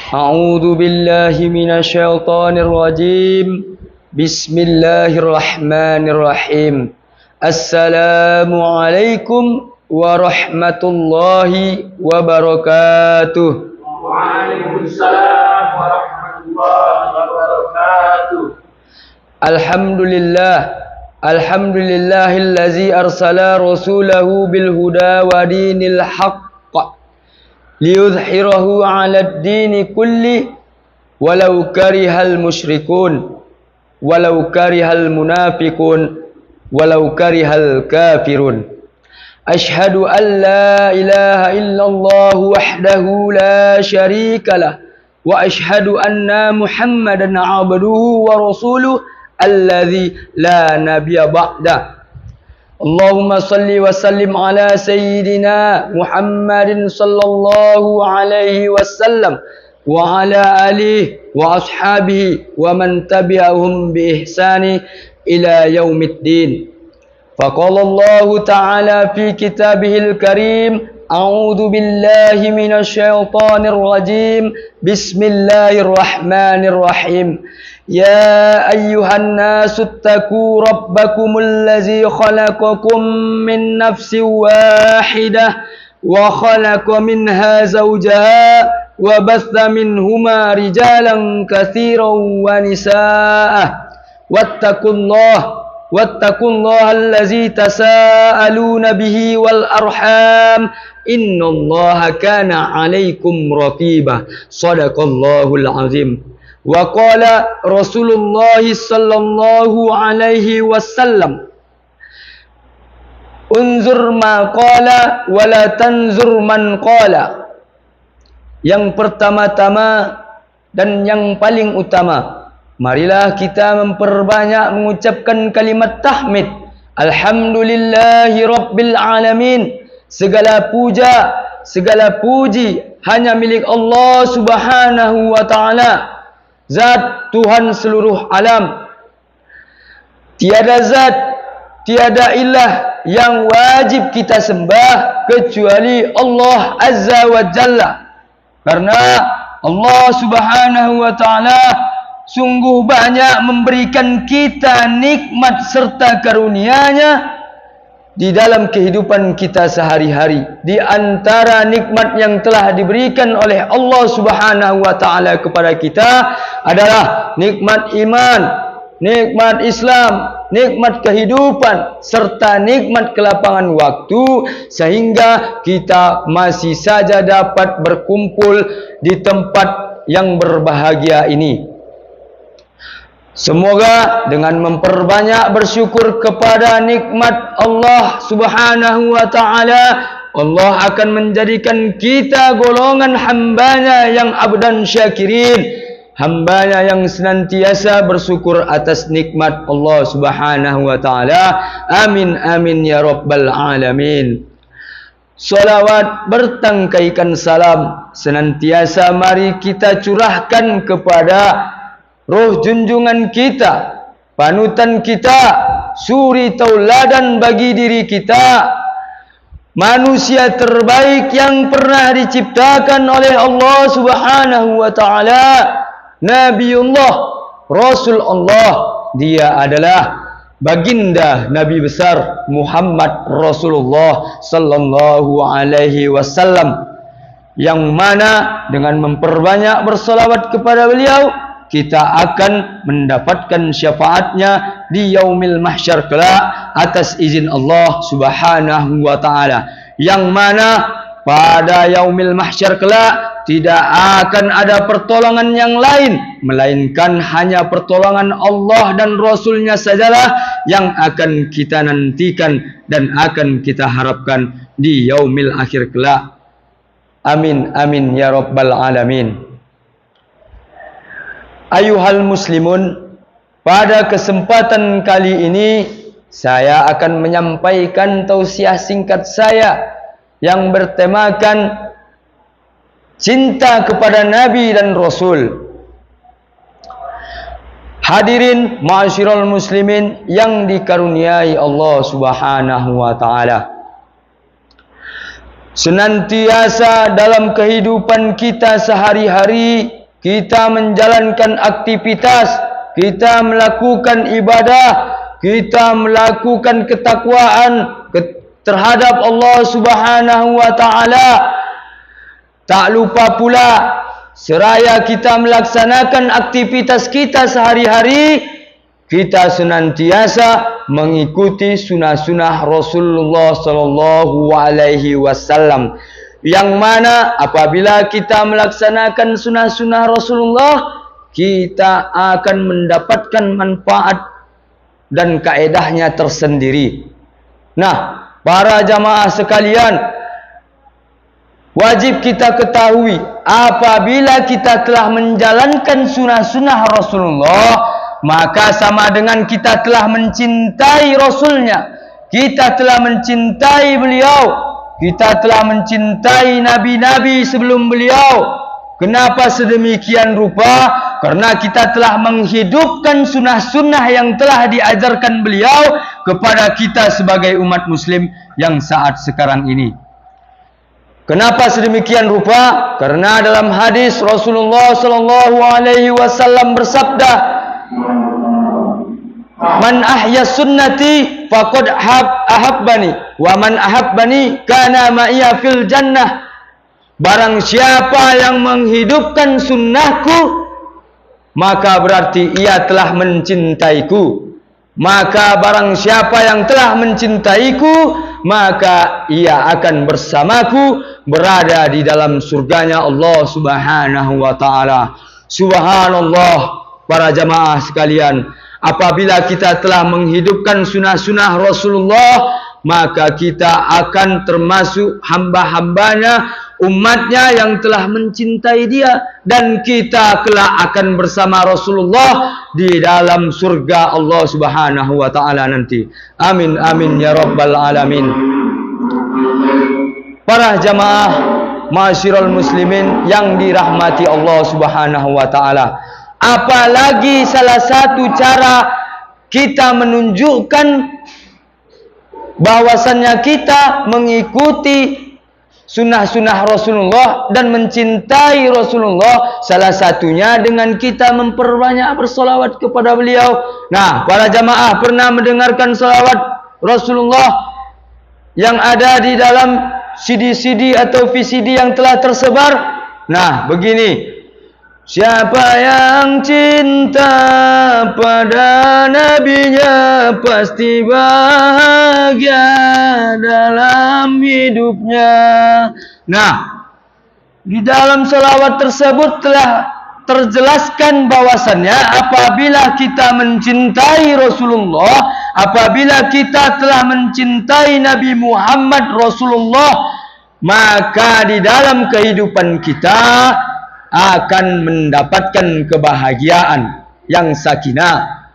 A'udzu billahi minasyaitonir rajim. Bismillahirrahmanirrahim. Assalamualaikum warahmatullahi wabarakatuh. Waalaikumsalam warahmatullahi wabarakatuh. Alhamdulillahillazi arsala rasulahu bil huda wa dinil haqq liyudhhirahu 'alad dini kulli walau karihal musyrikun walau karihal munafiqun walau karihal kafirun. Ashhadu an la ilaha illallah wahdahu la syarika lah wa ashhadu anna Muhammadan 'abduhu wa rasuluhu alladzi la nabiyya ba'da. Allahumma salli wa sallim ala sayyidina Muhammadin sallallahu alaihi wasallam wa ala alihi wa ashabihi wa man tabi'ahum bi ihsani ila yaumiddin. Faqala Allah ta'ala fi kitabihil karim, a'udzu billahi minasyaitonir rajim. Bismillahirrahmanirrahim. Ya ayyuhan nasu ittaqu rabbakumul ladzi khalaqakum min nafsin wahidah wa khalaqa minha zawjaha wa batha minhuma rijalan katsiran wa nisaa. Wattaqullaha allazi tasaaluna bihi wal arham innallaha kana 'alaikum raqiba. Shadaqallahul azim. Wa qala Rasulullah sallallahu alaihi wasallam, unzur ma qala wa la tanzur man qala. Yang pertama-tama dan yang paling utama, marilah kita memperbanyak mengucapkan kalimat tahmid. Alhamdulillahi rabbil alamin. Segala puja, segala puji hanya milik Allah Subhanahu wa ta'ala, Zat Tuhan seluruh alam. Tiada zat, tiada ilah yang wajib kita sembah kecuali Allah Azza wa Jalla. Karena Allah Subhanahu wa ta'ala sungguh banyak memberikan kita nikmat serta karunia-Nya di dalam kehidupan kita sehari-hari. Di antara nikmat yang telah diberikan oleh Allah Subhanahu wa ta'ala kepada kita adalah nikmat iman, nikmat Islam, nikmat kehidupan, serta nikmat kelapangan waktu, sehingga kita masih saja dapat berkumpul di tempat yang berbahagia ini. Semoga dengan memperbanyak bersyukur kepada nikmat Allah Subhanahu wa ta'ala, Allah akan menjadikan kita golongan hambanya yang abdan syakirin, hambanya yang senantiasa bersyukur atas nikmat Allah Subhanahu wa ta'ala. Amin amin ya rabbal alamin. Salawat bertangkaikan salam senantiasa mari kita curahkan kepada roh junjungan kita, panutan kita, suri tauladan bagi diri kita, manusia terbaik yang pernah diciptakan oleh Allah Subhanahu wa ta'ala, Nabiullah, Rasul Allah. Dia adalah baginda Nabi besar Muhammad Rasulullah sallallahu alaihi wasallam, yang mana dengan memperbanyak bersolawat kepada beliau kita akan mendapatkan syafaatnya di yaumil mahsyar kelak atas izin Allah Subhanahu wa ta'ala, yang mana pada yaumil mahsyar kelak tidak akan ada pertolongan yang lain melainkan hanya pertolongan Allah dan Rasulnya sajalah yang akan kita nantikan dan akan kita harapkan di yaumil akhir kelak. Amin amin ya rabbal alamin. Ayuhal muslimun, pada kesempatan kali ini saya akan menyampaikan tausiah singkat saya yang bertemakan cinta kepada Nabi dan Rasul. Hadirin ma'asyiral muslimin yang dikaruniai Allah Subhanahu wa ta'ala, senantiasa dalam kehidupan kita sehari-hari kita menjalankan aktivitas, kita melakukan ibadah, kita melakukan ketakwaan terhadap Allah Subhanahu wa taala. Tak lupa pula, seraya kita melaksanakan aktivitas kita sehari-hari, kita senantiasa mengikuti sunnah-sunnah Rasulullah sallallahu alaihi wasallam. Yang mana apabila kita melaksanakan sunnah-sunnah Rasulullah, kita akan mendapatkan manfaat dan kaedahnya tersendiri. Nah, para jamaah sekalian, wajib kita ketahui, apabila kita telah menjalankan sunnah-sunnah Rasulullah, maka sama dengan kita telah mencintai Rasulnya, kita telah mencintai beliau, kita telah mencintai nabi-nabi sebelum beliau. Kenapa sedemikian rupa? Karena kita telah menghidupkan sunnah-sunnah yang telah diajarkan beliau kepada kita sebagai umat muslim yang saat sekarang ini. Kenapa sedemikian rupa? Karena dalam hadis Rasulullah sallallahu alaihi wasallam bersabda, "Man ahya sunnati faqad ahabbani, wa man ahabbani kana ma'iya fil jannah." Barang siapa yang menghidupkan sunnahku, maka berarti ia telah mencintaiku. Maka barang siapa yang telah mencintaiku, maka ia akan bersamaku berada di dalam surganya Allah Subhanahu wa taala. Subhanallah, para jamaah sekalian, apabila kita telah menghidupkan sunnah-sunnah Rasulullah, maka kita akan termasuk hamba-hambanya, umatnya yang telah mencintai dia, dan kita kelak akan bersama Rasulullah di dalam surga Allah Subhanahu wa taala nanti. Amin amin ya rabbal alamin. Para jamaah ma'asyiral muslimin yang dirahmati Allah Subhanahu wa taala, apalagi salah satu cara kita menunjukkan bahwasannya kita mengikuti sunnah-sunnah Rasulullah dan mencintai Rasulullah, salah satunya dengan kita memperbanyak bersolawat kepada beliau. Nah, para jamaah pernah mendengarkan solawat Rasulullah yang ada di dalam CD-CD atau VCD yang telah tersebar? Nah, begini: siapa yang cinta pada nabinya pasti bahagia dalam hidupnya. Nah, di dalam salawat tersebut telah terjelaskan bahwasannya apabila kita mencintai Rasulullah, apabila kita telah mencintai Nabi Muhammad Rasulullah, maka di dalam kehidupan kita akan mendapatkan kebahagiaan yang sakinah,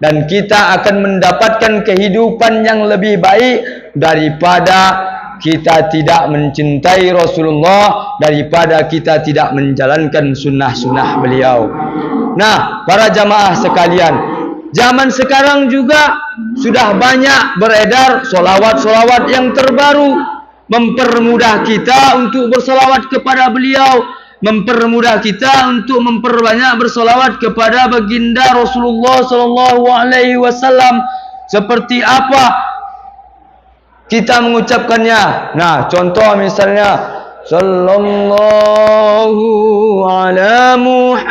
dan kita akan mendapatkan kehidupan yang lebih baik daripada kita tidak mencintai Rasulullah, daripada kita tidak menjalankan sunnah-sunnah beliau. Nah, para jamaah sekalian, zaman sekarang juga sudah banyak beredar solawat-solawat yang terbaru, mempermudah kita untuk bersolawat kepada beliau, mempermudah kita untuk memperbanyak bersolawat kepada baginda Rasulullah sallallahu alaihi wasallam. Seperti apa kita mengucapkannya? Nah, contoh misalnya sallallahu ala Muhammad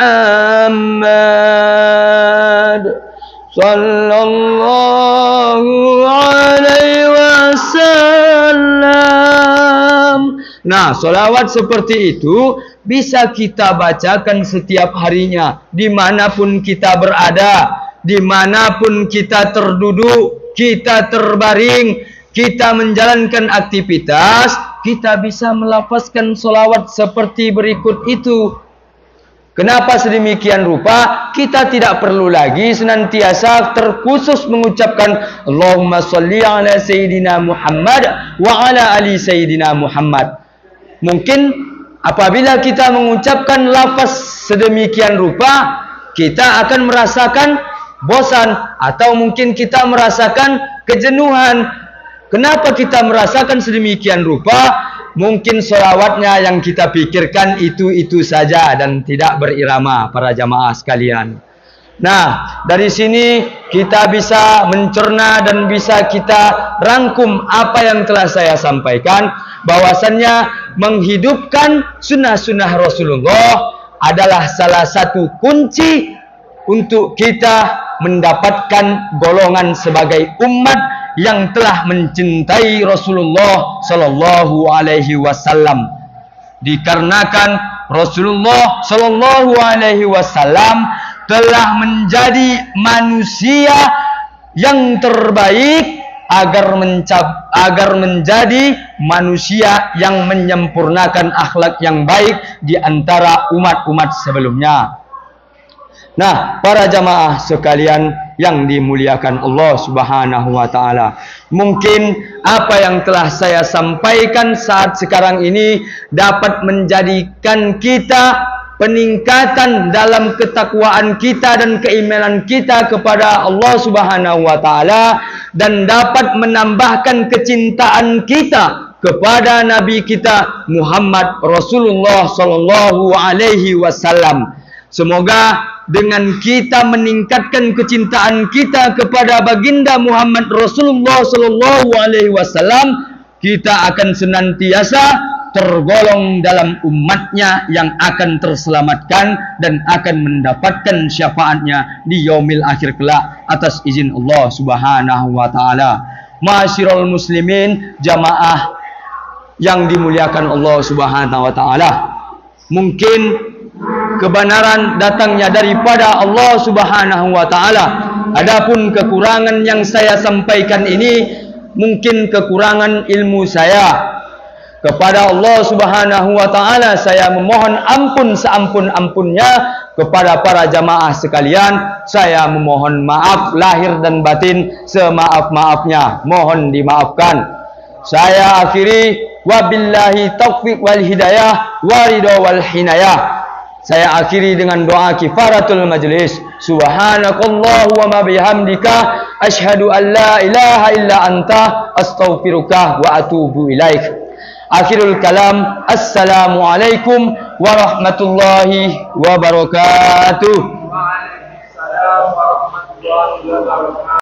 sallallahu alaihi wasallam. Nah, solawat seperti itu bisa kita bacakan setiap harinya, dimanapun kita berada, dimanapun kita terduduk, kita terbaring, kita menjalankan aktivitas, kita bisa melafazkan solawat seperti berikut itu. Kenapa sedemikian rupa? Kita tidak perlu lagi senantiasa terkhusus mengucapkan Allahumma salli ala Sayyidina Muhammad wa ala ali Sayyidina Muhammad. Mungkin apabila kita mengucapkan lafaz sedemikian rupa, kita akan merasakan bosan, atau mungkin kita merasakan kejenuhan. Kenapa kita merasakan sedemikian rupa? mungkin sholawatnya yang kita pikirkan itu saja dan tidak berirama para jamaah sekalian. Nah, dari sini kita bisa mencerna dan bisa kita rangkum apa yang telah saya sampaikan, bahwasannya menghidupkan sunnah-sunnah Rasulullah adalah salah satu kunci untuk kita mendapatkan golongan sebagai umat yang telah mencintai Rasulullah sallallahu alaihi wasallam. Dikarenakan Rasulullah sallallahu alaihi wasallam telah menjadi manusia yang terbaik agar menjadi manusia yang menyempurnakan akhlak yang baik di antara umat-umat sebelumnya. Nah, para jamaah sekalian yang dimuliakan Allah Subhanahu wa taala, mungkin apa yang telah saya sampaikan saat sekarang ini dapat menjadikan kita peningkatan dalam ketakwaan kita dan keimanan kita kepada Allah Subhanahu wa taala, dan dapat menambahkan kecintaan kita kepada Nabi kita Muhammad Rasulullah sallallahu alaihi wasallam. Semoga dengan kita meningkatkan kecintaan kita kepada baginda Muhammad Rasulullah sallallahu alaihi wasallam, kita akan senantiasa tergolong dalam umatnya yang akan terselamatkan dan akan mendapatkan syafaatnya di yaumil akhir kelak atas izin Allah Subhanahu wa taala. Ma'asyiral muslimin, jamaah yang dimuliakan Allah Subhanahu wa taala, mungkin kebenaran datangnya daripada Allah Subhanahu wa taala. Adapun kekurangan yang saya sampaikan ini mungkin kekurangan ilmu saya. Kepada Allah Subhanahu wa taala saya memohon ampun seampun-ampunnya. Kepada para jamaah sekalian, saya memohon maaf lahir dan batin semaaf-maafnya. Mohon dimaafkan. Saya akhiri, wabillahi taufiq wal hidayah waridho wal hinayah. Saya akhiri dengan doa kifaratul majlis. Subhanakallahu wa ma bihamdika asyhadu an la ilaha illa anta astaghfiruka wa atubu ilaik. Akhirul kalam, assalamualaikum warahmatullahi wabarakatuh. Waalaikumsalam warahmatullahi wabarakatuh.